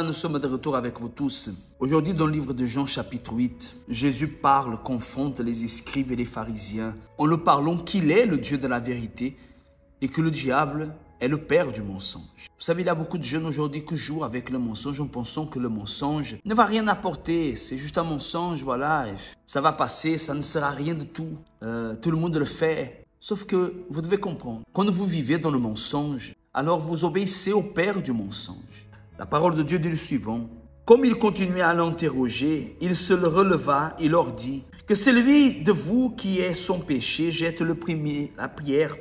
Voilà, nous sommes de retour avec vous tous. Aujourd'hui, dans le livre de Jean chapitre 8, Jésus parle, confronte les scribes et les pharisiens en leur parlant qu'il est le Dieu de la vérité et que le diable est le père du mensonge. Vous savez, il y a beaucoup de jeunes aujourd'hui qui jouent avec le mensonge en pensant que le mensonge ne va rien apporter. C'est juste un mensonge, voilà, ça va passer, ça ne sert à rien de tout. Tout le monde le fait. Sauf que vous devez comprendre, quand vous vivez dans le mensonge, alors vous obéissez au père du mensonge. La parole de Dieu dit le suivant. Comme il continuait à l'interroger, il se releva et leur dit que celui de vous qui est sans péché jette le premier la pierre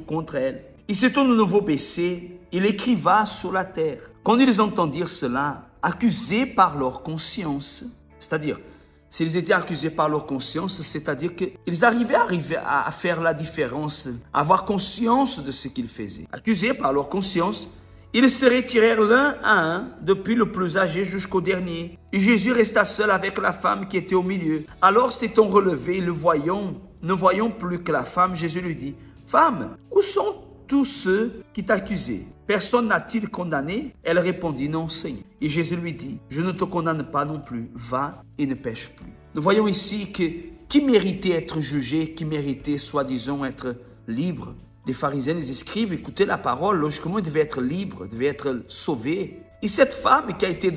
contre elle. Il s'étant de nouveau baissé, il écriva sur la terre. Quand ils entendirent cela, accusés par leur conscience, c'est-à-dire, s'ils étaient accusés par leur conscience, c'est-à-dire qu'ils arrivaient à faire la différence, à avoir conscience de ce qu'ils faisaient. Accusés par leur conscience, ils se retirèrent l'un à un, depuis le plus âgé jusqu'au dernier. Et Jésus resta seul avec la femme qui était au milieu. Alors s'étant relevé, ne voyant plus que la femme, Jésus lui dit, « Femme, où sont tous ceux qui t'accusaient? Personne n'a-t-il condamné ?» Elle répondit, « Non, Seigneur. » Et Jésus lui dit, « Je ne te condamne pas non plus. Va et ne pêche plus. » Nous voyons ici que qui méritait être jugé, qui méritait soi-disant être libre? Les pharisiens, les scribes, écoutaient la parole, logiquement, ils devaient être libres, devaient être sauvés. Et cette femme qui a été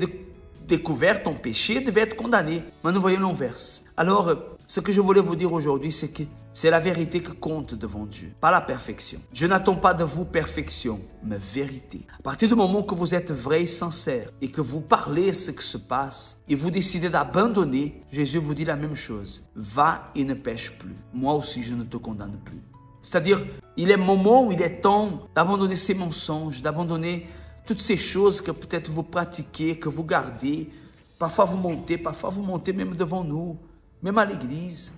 découverte en péché devait être condamnée. Mais nous voyons l'inverse. Alors, ce que je voulais vous dire aujourd'hui, c'est que c'est la vérité qui compte devant Dieu, pas la perfection. Dieu n'attend pas de vous perfection, mais vérité. À partir du moment que vous êtes vrai et sincère et que vous parlez ce qui se passe et vous décidez d'abandonner, Jésus vous dit la même chose. Va et ne pêche plus. Moi aussi, je ne te condamne plus. C'est-à-dire, il est moment où il est temps d'abandonner ces mensonges, d'abandonner toutes ces choses que peut-être vous pratiquez, que vous gardez. Parfois vous montez même devant nous, même à l'église.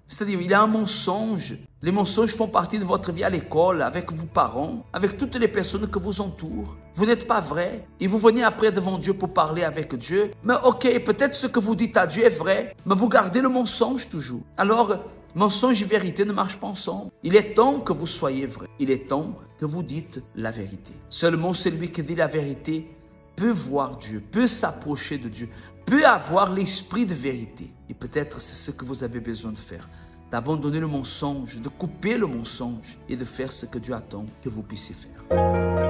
C'est-à-dire, il y a un mensonge. Les mensonges font partie de votre vie à l'école, avec vos parents, avec toutes les personnes qui vous entourent. Vous n'êtes pas vrai. Et vous venez après devant Dieu pour parler avec Dieu. Mais ok, peut-être ce que vous dites à Dieu est vrai, mais vous gardez le mensonge toujours. Alors, mensonge et vérité ne marchent pas ensemble. Il est temps que vous soyez vrai. Il est temps que vous dites la vérité. Seulement celui qui dit la vérité peut voir Dieu, peut s'approcher de Dieu, peut avoir l'esprit de vérité. Et peut-être c'est ce que vous avez besoin de faire. D'abandonner le mensonge, de couper le mensonge et de faire ce que Dieu attend que vous puissiez faire.